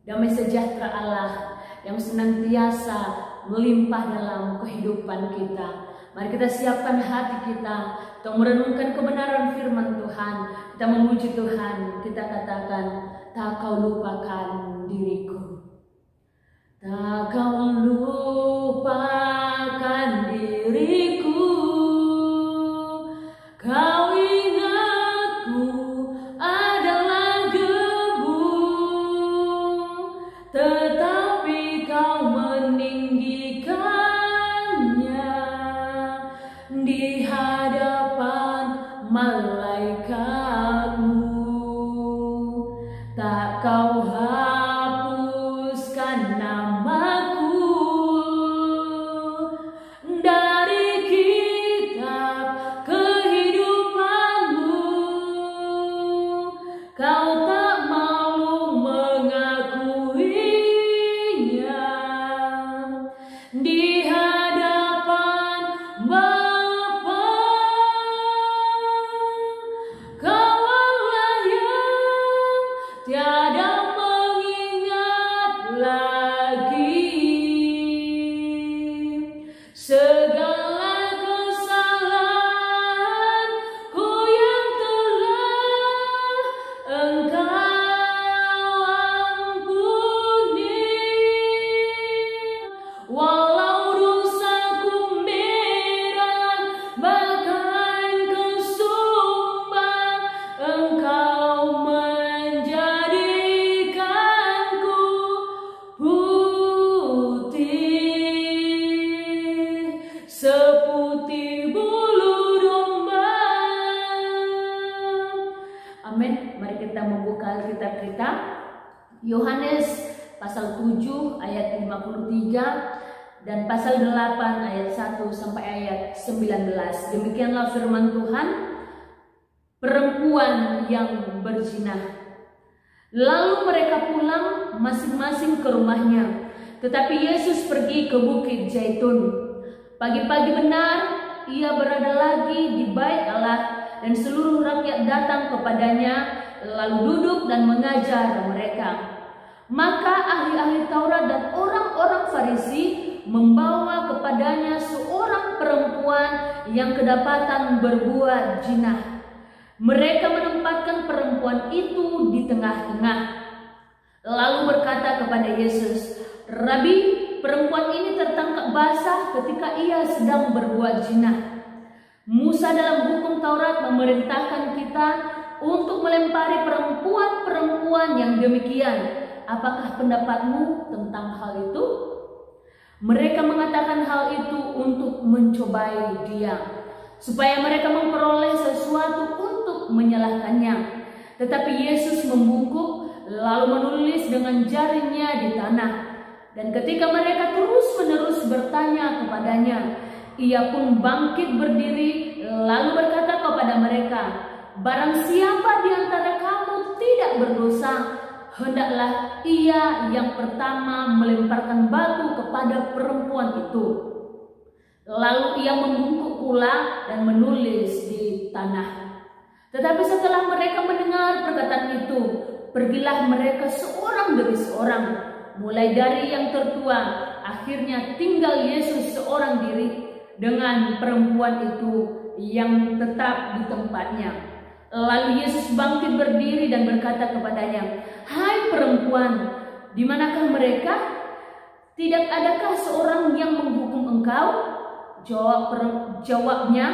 Damai sejahtera Allah yang senantiasa melimpah dalam kehidupan kita. Mari kita siapkan hati kita untuk merenungkan kebenaran firman Tuhan. Kita memuji Tuhan, kita katakan, tak kau lupakan diriku. Tak kau lupakan diriku. Kau ingatku adalah debu, tetapi kau meninggikannya di hadapan malaikatmu. Tak kau hapuskan namaku dari kitab kehidupanmu. Kau tak malu mengakuinya di hadapan Bapa. Kau Allah yang tiada mengingat lagi segala kesalahanku yang telah Engkau ampuni. Walau dosaku merah bahkan kesumbang, Engkau menjadikanku putih seputih bulu domba. Amin. Mari kita membuka Alkitab kita, Yohanes pasal 7 ayat 53 dan pasal 8 ayat 1 sampai ayat 19. Demikianlah firman Tuhan. Perempuan yang berzina. Lalu mereka pulang masing-masing ke rumahnya. Tetapi Yesus pergi ke Bukit Zaitun. Pagi-pagi benar ia berada lagi di bait Allah, dan seluruh rakyat datang kepadanya, lalu duduk dan mengajar mereka. Maka ahli-ahli Taurat dan orang-orang Farisi membawa kepadanya seorang perempuan yang kedapatan berbuat zina. Mereka menempatkan perempuan itu di tengah-tengah, lalu berkata kepada Yesus, "Rabi, perempuan ini tertangkap basah ketika ia sedang berbuat zina. Musa dalam hukum Taurat memerintahkan kita untuk melempari perempuan-perempuan yang demikian. Apakah pendapatmu tentang hal itu?" Mereka mengatakan hal itu untuk mencobai dia, supaya mereka memperoleh sesuatu untuk menyalahkannya. Tetapi Yesus membungkuk lalu menulis dengan jarinya di tanah. Dan ketika mereka terus-menerus bertanya kepadanya, ia pun bangkit berdiri lalu berkata kepada mereka, "Barang siapa di antara kamu tidak berdosa, hendaklah ia yang pertama melemparkan batu kepada perempuan itu." Lalu ia membungkuk pula dan menulis di tanah. Tetapi setelah mereka mendengar perkataan itu, pergilah mereka seorang demi seorang, mulai dari yang tertua. Akhirnya tinggal Yesus seorang diri dengan perempuan itu yang tetap di tempatnya. Lalu Yesus bangkit berdiri dan berkata kepadanya, "Hai perempuan, di manakah mereka? Tidak adakah seorang yang menghukum engkau?" Jawabnya,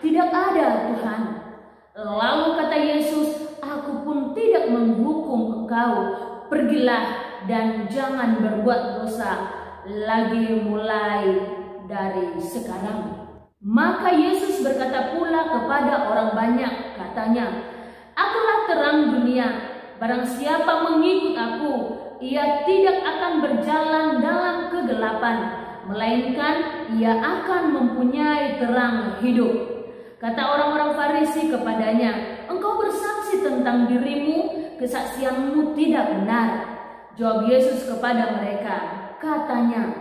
"Tidak ada, Tuhan." Lalu kata Yesus, "Aku pun tidak menghukum engkau. Pergilah dan jangan berbuat dosa lagi mulai dari sekarang." Maka Yesus berkata pula kepada orang banyak, katanya, "Akulah terang dunia. Barang siapa mengikut aku, ia tidak akan berjalan dalam kegelapan, melainkan ia akan mempunyai terang hidup." Kata orang-orang Farisi kepadanya, "Engkau bersaksi tentang dirimu, kesaksianmu tidak benar." Jawab Yesus kepada mereka, katanya,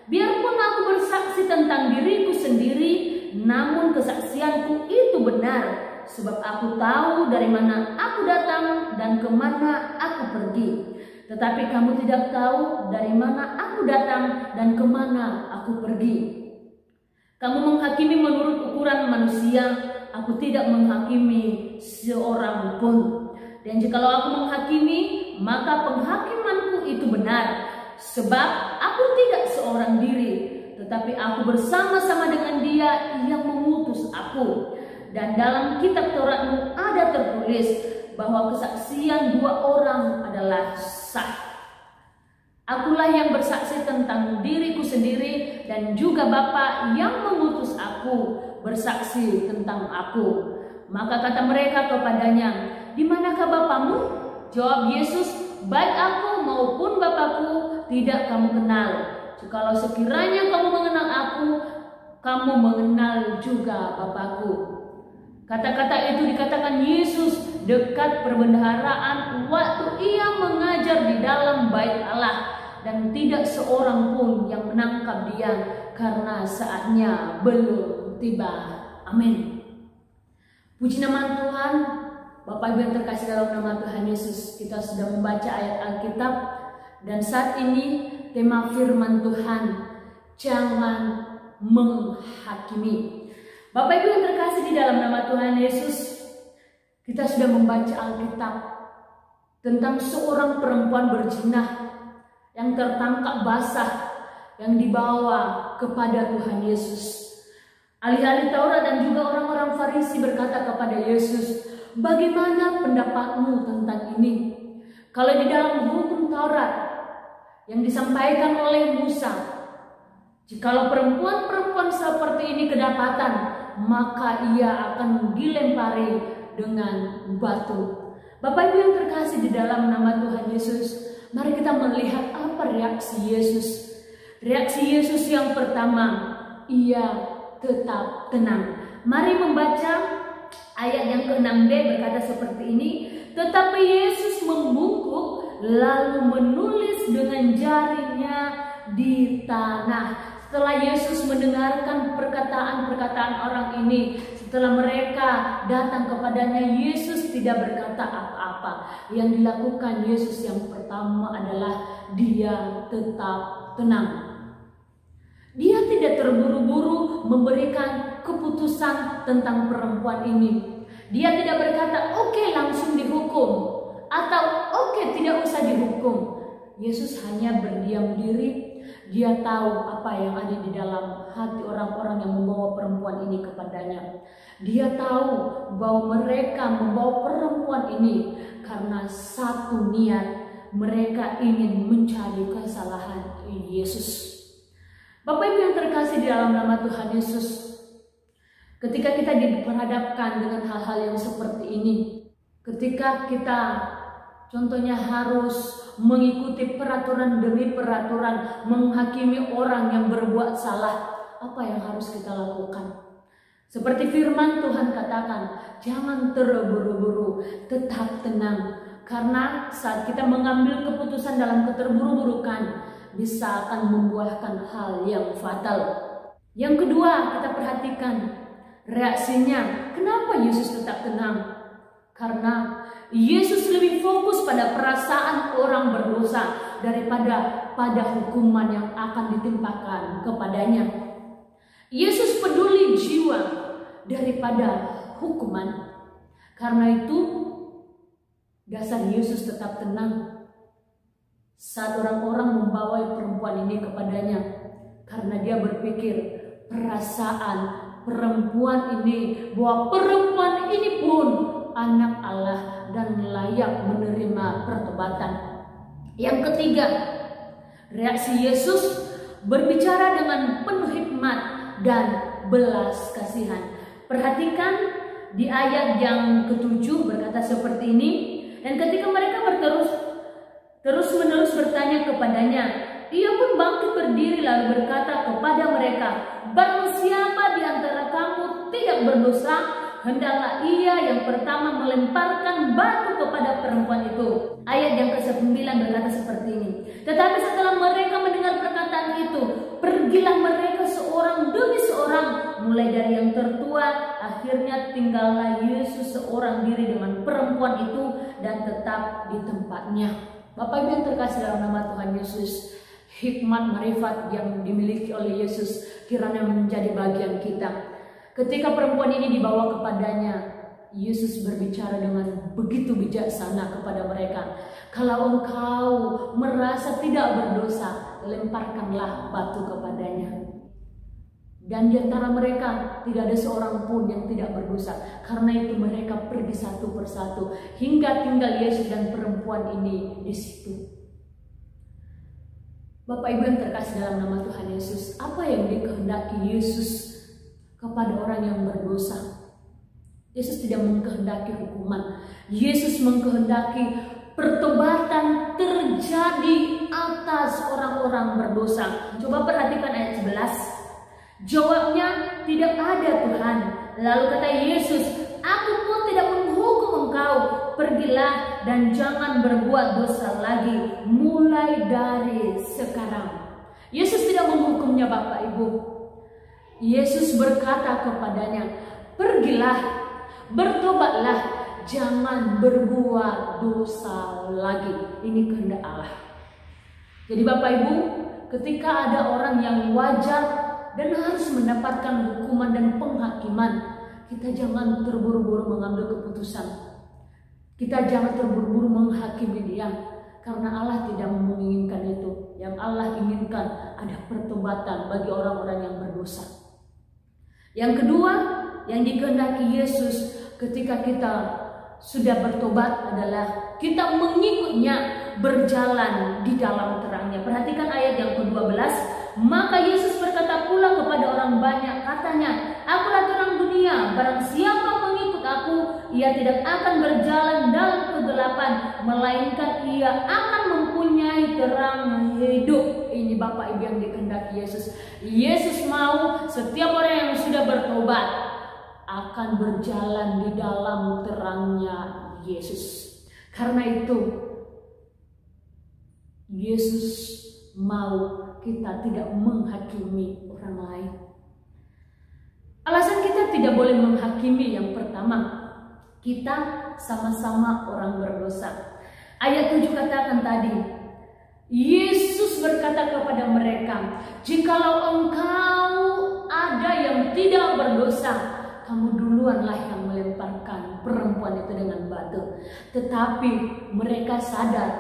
"Biarpun aku bersaksi tentang diriku sendiri, namun kesaksianku itu benar, sebab aku tahu dari mana aku datang dan kemana aku pergi. tetapi kamu tidak tahu dari mana aku datang dan kemana aku pergi. Kamu menghakimi menurut ukuran manusia, aku tidak menghakimi seorang pun. Dan jikalau aku menghakimi, maka penghakimanku itu benar, sebab aku tidak seorang diri, tetapi aku bersama-sama dengan Dia yang mengutus aku. Dan dalam kitab Tauratmu ada tertulis bahwa kesaksian dua orang adalah sah. Akulah yang bersaksi tentang diriku sendiri, dan juga Bapa yang mengutus aku bersaksi tentang aku. Maka kata mereka kepadanya, di manakah Bapamu? Jawab Yesus, baik aku maupun Bapakku tidak kamu kenal. Jikalau sekiranya kamu mengenal aku, kamu mengenal juga Bapakku. Kata-kata itu dikatakan Yesus dekat perbendaharaan waktu Ia mengajar di dalam bait Allah, dan tidak seorang pun yang menangkap Dia karena saatnya belum tiba. Amin. Puji nama Tuhan. Bapak Ibu yang terkasih dalam nama Tuhan Yesus, kita sudah membaca ayat Alkitab, dan saat ini tema firman Tuhan, jangan menghakimi. Bapak Ibu yang terkasih di dalam nama Tuhan Yesus, kita sudah membaca Alkitab tentang seorang perempuan berzina yang tertangkap basah, yang dibawa kepada Tuhan Yesus. Ahli-ahli Taurat dan juga orang-orang Farisi berkata kepada Yesus, bagaimana pendapatmu tentang ini? Kalau di dalam hukum Taurat yang disampaikan oleh Musa, jikalau perempuan-perempuan seperti ini kedapatan, maka ia akan dilempari dengan batu. Bapak Ibu yang terkasih di dalam nama Tuhan Yesus, mari kita melihat apa reaksi Yesus. Reaksi Yesus yang pertama, ia tetap tenang. Mari membaca ayat yang ke-6b berkata seperti ini. Tetapi Yesus membungkuk lalu menulis dengan jarinya di tanah. Setelah Yesus mendengarkan perkataan-perkataan orang ini, setelah mereka datang kepadanya, Yesus tidak berkata apa-apa. Yang dilakukan Yesus yang pertama adalah Dia tetap tenang. Dia tidak terburu-buru memberikan keputusan tentang perempuan ini. Dia tidak berkata, oke, langsung dihukum, atau oke, tidak usah dihukum. Yesus hanya berdiam diri. Dia tahu apa yang ada di dalam hati orang-orang yang membawa perempuan ini kepadanya. Dia tahu bahwa mereka membawa perempuan ini karena satu niat, mereka ingin mencari kesalahan Yesus. Bapak Ibu yang terkasih di dalam nama Tuhan Yesus, ketika kita diperhadapkan dengan hal-hal yang seperti ini, ketika kita contohnya harus mengikuti peraturan demi peraturan, menghakimi orang yang berbuat salah, apa yang harus kita lakukan? Seperti firman Tuhan katakan, jangan terburu-buru, tetap tenang. Karena saat kita mengambil keputusan dalam keterburu-burukan, bisa akan membuahkan hal yang fatal. Yang kedua, kita perhatikan reaksinya. Kenapa Yesus tetap tenang? Karena Yesus lebih fokus pada perasaan orang berdosa daripada pada hukuman yang akan ditimpakan kepadanya. Yesus peduli jiwa daripada hukuman. Karena itu dasar Yesus tetap tenang saat orang-orang membawa perempuan ini kepadanya, karena dia berpikir perasaan perempuan ini, bahwa perempuan ini pun anak Allah dan layak menerima pertobatan. Yang ketiga, reaksi Yesus berbicara dengan penuh hikmat dan belas kasihan. Perhatikan di ayat yang ke-7 berkata seperti ini. Dan ketika mereka terus-menerus bertanya kepadanya, ia pun bangkit berdiri lalu berkata kepada mereka, barang siapa di antara kamu tidak berdosa, hendaklah ia yang pertama melemparkan batu kepada perempuan itu. Ayat yang ke-9 berkata seperti ini. Tetapi setelah mereka mendengar perkataan itu, pergilah mereka seorang demi seorang, mulai dari yang tertua. Akhirnya tinggallah Yesus seorang diri dengan perempuan itu dan tetap di tempatnya. Bapak Ibu yang terkasih dalam nama Tuhan Yesus, hikmat marifat yang dimiliki oleh Yesus kiranya menjadi bagian kita. Ketika perempuan ini dibawa kepadanya, Yesus berbicara dengan begitu bijaksana kepada mereka. Kalau engkau merasa tidak berdosa, lemparkanlah batu kepadanya. Dan di antara mereka tidak ada seorang pun yang tidak berdosa. Karena itu mereka pergi satu persatu hingga tinggal Yesus dan perempuan ini di situ. Bapak Ibu yang terkasih dalam nama Tuhan Yesus, apa yang dikehendaki Yesus kepada orang yang berdosa? Yesus tidak mengkehendaki hukuman. Yesus mengkehendaki pertobatan terjadi atas orang-orang berdosa. Coba perhatikan ayat 11. Jawabnya, tidak ada Tuhan. Lalu kata Yesus, aku pun tidak menghukum engkau. Pergilah dan jangan berbuat dosa lagi mulai dari sekarang. Yesus tidak menghukumnya Bapak Ibu. Yesus berkata kepadanya, pergilah, bertobatlah, jangan berbuat dosa lagi. Ini kehendak Allah. Jadi Bapak Ibu, ketika ada orang yang wajar dan harus mendapatkan hukuman dan penghakiman, kita jangan terburu-buru mengambil keputusan. Kita jangan terburu-buru menghakimi dia, karena Allah tidak menginginkan itu. Yang Allah inginkan ada pertobatan bagi orang-orang yang berdosa. Yang kedua, yang dikehendaki Yesus ketika kita sudah bertobat adalah kita mengikutnya, berjalan di dalam terangnya. Perhatikan ayat yang ke-12. Maka Yesus berkata pula kepada orang banyak, katanya, akulah terang dunia, barang siapa mengikut aku, ia tidak akan berjalan dalam kegelapan, melainkan ia akan mempunyai terang hidup. Ini Bapak Ibu yang dikehendaki Yesus. Yesus mau setiap orang yang sudah bertobat akan berjalan di dalam terangnya Yesus. Karena itu Yesus mau kita tidak menghakimi orang lain. Alasan kita tidak boleh menghakimi yang pertama, kita sama-sama orang berdosa. Ayat 7 katakan tadi, Yesus berkata kepada mereka, jikalau engkau ada yang tidak berdosa, kamu duluanlah yang melemparkan perempuan itu dengan batu. Tetapi mereka sadar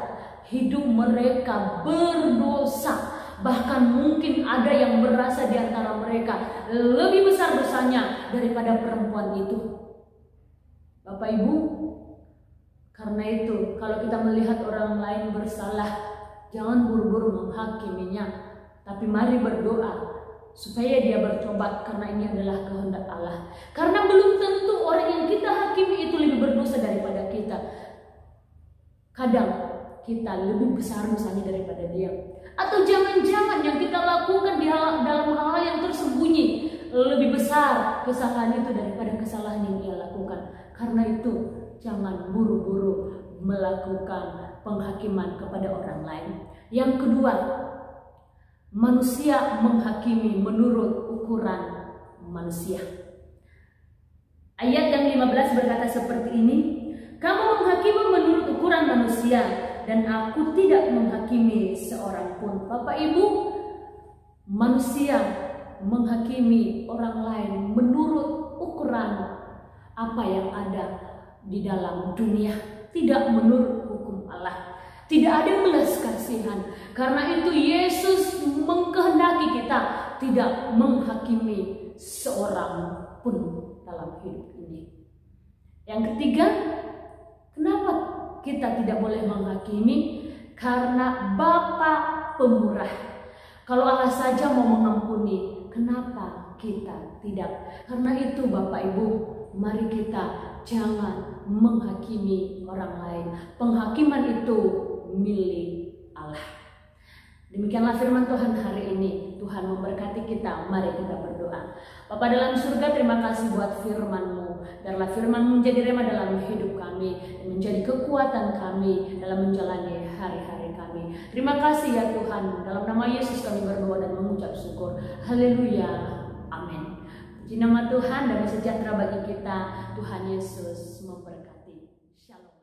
hidup mereka berdosa. Bahkan mungkin ada yang merasa di antara mereka lebih besar dosanya daripada perempuan itu. Bapak Ibu, karena itu kalau kita melihat orang lain bersalah, jangan buru-buru menghakiminya, tapi mari berdoa supaya dia bertobat, karena ini adalah kehendak Allah. Karena belum tentu orang yang kita hakimi itu lebih berdosa daripada kita. Kadang kita lebih besar dosanya daripada dia. Atau jangan-jangan yang kita lakukan dalam hal-hal yang tersembunyi lebih besar kesalahan itu daripada kesalahan yang dia lakukan. Karena itu jangan buru-buru melakukan penghakiman kepada orang lain. Yang kedua, manusia menghakimi menurut ukuran manusia. Ayat yang 15 berkata seperti ini, kamu menghakimi menurut ukuran manusia, dan aku tidak menghakimi seorang pun. Bapak Ibu, manusia menghakimi orang lain menurut ukuran apa yang ada di dalam dunia, tidak menurut hukum Allah. Tidak ada belas kasihan. Karena itu Yesus mengkehendaki kita tidak menghakimi seorang pun dalam hidup ini. Yang ketiga, kenapa kita tidak boleh menghakimi? Karena Bapa pemurah. Kalau Allah saja mau mengampuni, kenapa kita tidak? Karena itu Bapak Ibu, mari kita jangan menghakimi orang lain. Penghakiman itu milik Allah. Demikianlah firman Tuhan hari ini. Tuhan memberkati kita. Mari kita berdoa. Bapa dalam surga, terima kasih buat firman-Mu. Biarlah firman-Mu menjadi rema dalam hidup kami, menjadi kekuatan kami dalam menjalani hari-hari kami. Terima kasih ya Tuhan. Dalam nama Yesus kami berdoa dan mengucap syukur. Haleluya. Amin. Puji nama Tuhan, damai sejahtera bagi kita. Tuhan Yesus memberkati. Shalom.